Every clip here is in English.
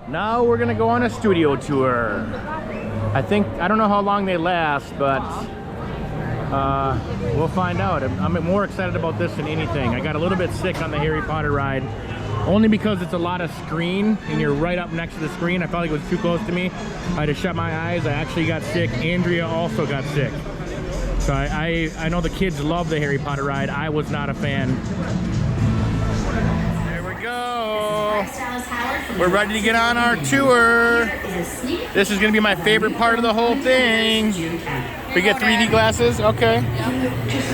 Now we're gonna go on a studio tour. I don't know how long they last, but we'll find out. I'm more excited about this than anything. I got a little bit sick on the Harry Potter ride, only because it's a lot of screen and you're right up next to the screen. I felt like it was too close to me. I had to shut my eyes. I actually got sick. Andrea also got sick. So I know the kids love the Harry Potter ride. I was not a fan. There we go. We're ready to get on our tour. This is gonna be my favorite part of the whole thing. We get 3D glasses? Okay.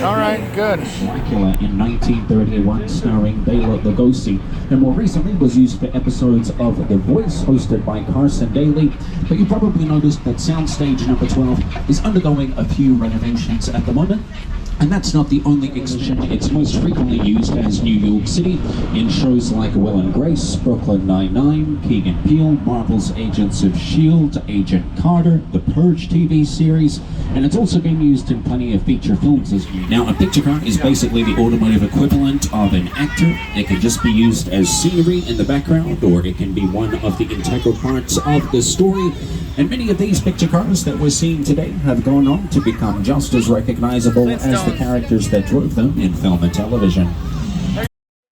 All right, good. Dracula in 1931, starring Bela Lugosi, and more recently was used for episodes of The Voice, hosted by Carson Daly. But you probably noticed that soundstage number 12 is undergoing a few renovations at the moment. And that's not the only exhibition. It's most frequently used as New York City in shows like Will and Grace, Brooklyn Nine-Nine, Key and Peele, Marvel's Agents of S.H.I.E.L.D., Agent Carter, The Purge TV series, and it's also been used in plenty of feature films as well. Now, a picture car is basically the automotive equivalent of an actor. It can just be used as scenery in the background, or it can be one of the integral parts of the story. And many of these picture cars that we're seeing today have gone on to become just as recognizable as the characters that drove them in film and television.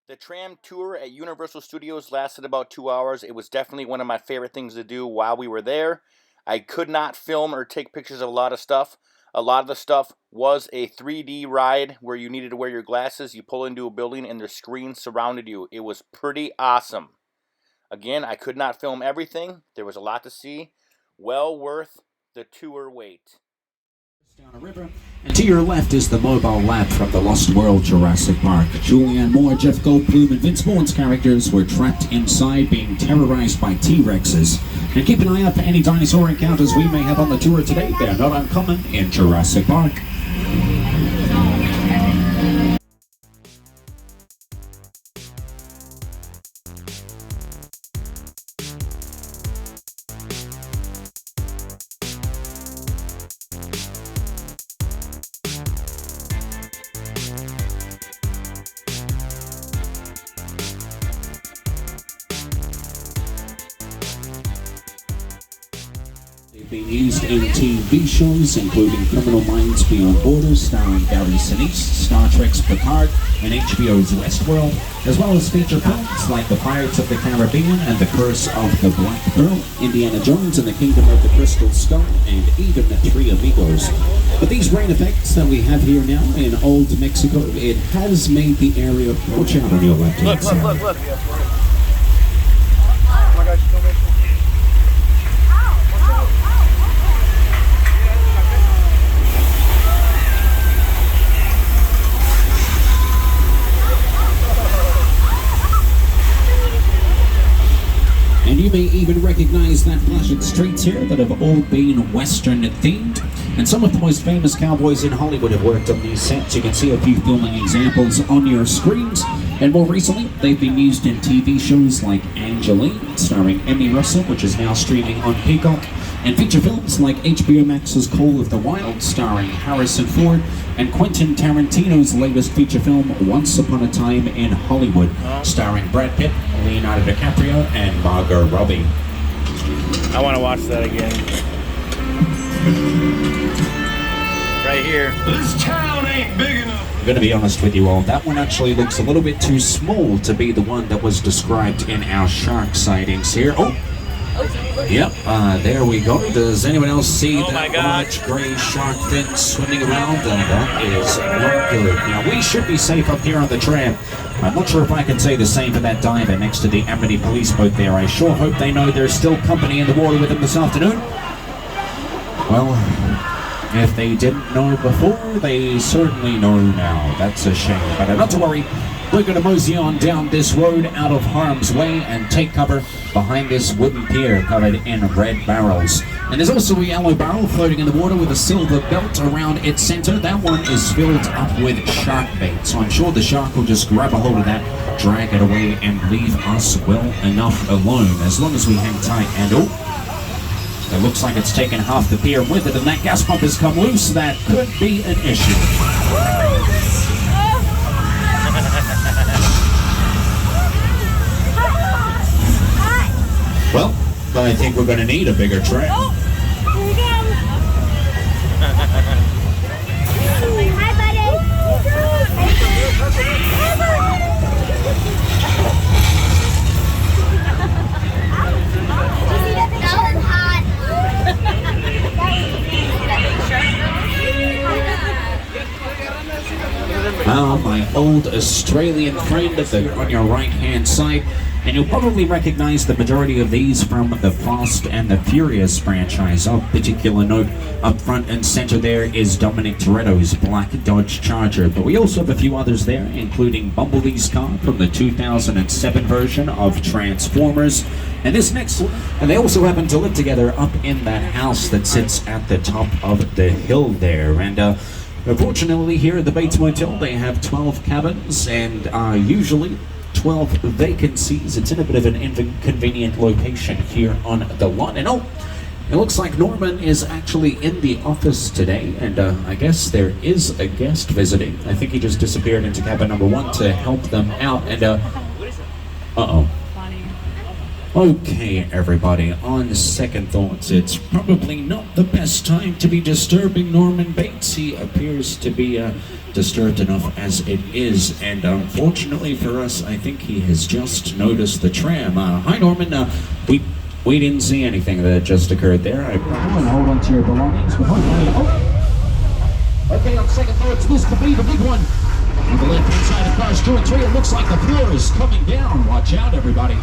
The Tram tour at Universal Studios lasted about 2 hours. It was definitely one of my favorite things to do while we were there. I could not film or take pictures of a lot of stuff. A lot of the stuff was a 3D ride where you needed to wear your glasses. You pull into a building and the screen surrounded you. It was pretty awesome. Again, I could not film everything. There was a lot to see. Well worth the tour wait. Down a river, and to your left is the mobile lab from the Lost World Jurassic Park. Julianne Moore, Jeff Goldblum, and Vince Vaughn's characters were trapped inside, being terrorized by T-Rexes. And keep an eye out for any dinosaur encounters we may have on the tour today. They're not uncommon in Jurassic Park. Been used in TV shows, including Criminal Minds Beyond Borders, starring Gary Sinise, Star Trek's Picard, and HBO's Westworld, as well as feature films like The Pirates of the Caribbean and The Curse of the Black Pearl, Indiana Jones and the Kingdom of the Crystal Skull, and even The Three Amigos. But these rain effects that we have here now in Old Mexico, it has made the area... Watch out on your left hand side. Look. Oh my gosh, And you may even recognize that flash of streets here that have all been Western themed. And some of the most famous cowboys in Hollywood have worked on these sets. You can see a few filming examples on your screens. And more recently, they've been used in TV shows like Angeline, starring Emmy Russell, which is now streaming on Peacock, and feature films like HBO Max's Call of the Wild, starring Harrison Ford, and Quentin Tarantino's latest feature film, Once Upon a Time in Hollywood, starring Brad Pitt, Leonardo DiCaprio, and Margot Robbie. I want to watch that again. Right here. This town ain't big enough. I'm going to be honest with you all, that one actually looks a little bit too small to be the one that was described in our shark sightings here. Oh! Yep, there we go. Does anyone else see that large gray shark fin swimming around? That is not good. Now, we should be safe up here on the tram. I'm not sure if I can say the same for that diver next to the Amity police boat there. I sure hope they know there's still company in the water with them this afternoon. Well, if they didn't know before, they certainly know now. That's a shame, but not to worry. We're going to mosey on down this road out of harm's way and take cover behind this wooden pier covered in red barrels. And there's also a yellow barrel floating in the water with a silver belt around its center. That one is filled up with shark bait, so I'm sure the shark will just grab a hold of that, drag it away, and leave us well enough alone, as long as we hang tight. And oh, it looks like it's taken half the pier with it, and that gas pump has come loose. That could be an issue. Well, I think we're going to need a bigger tram. Oh, here we go. Hi, buddy. That was hot. My old Australian friend on your right-hand side. And you'll probably recognize the majority of these from the Fast and the Furious franchise. Of particular note, up front and center there is Dominic Toretto's black Dodge Charger. But we also have a few others there, including Bumblebee's car from the 2007 version of Transformers. And this next one, and they also happen to live together up in that house that sits at the top of the hill there. And unfortunately, here at the Bates Motel, they have 12 cabins and usually 12 vacancies. It's in a bit of an inconvenient location here on the lot. And oh, it looks like Norman is actually in the office today, and I guess there is a guest visiting. I think he just disappeared into cabin number 1 to help them out. And uh-oh. Okay, everybody, on second thoughts, it's probably not the best time to be disturbing Norman Bates. He appears to be disturbed enough as it is, and unfortunately for us, I think he has just noticed the tram. Hi, Norman. We didn't see anything that just occurred there. I hold on to your belongings. Okay, on second thoughts, this could be the big one. On the left-hand side of cars 2 and 3, it looks like the floor is coming down. Watch out, everybody.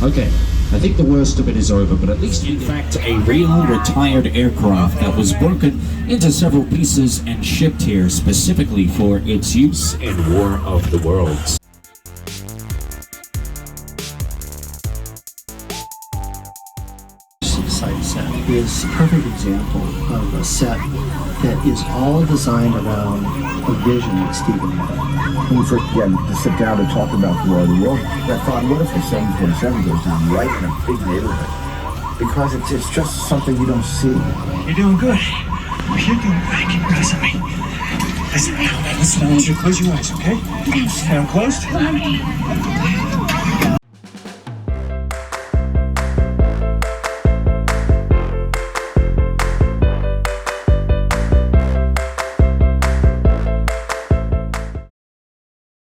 Okay, I think the worst of it is over, but at least in fact a real retired aircraft that was broken into several pieces and shipped here specifically for its use in War of the Worlds. Site set is a perfect example of a set that is all designed around a vision that Stephen had. When we first began to sit down to talk about the War of the World, I thought, what if the 747 goes down right in a big neighborhood? Because it's just something you don't see. You're doing good. You're doing great. Keep your eyes on me. Listen, now, close your eyes, okay? Stay closed.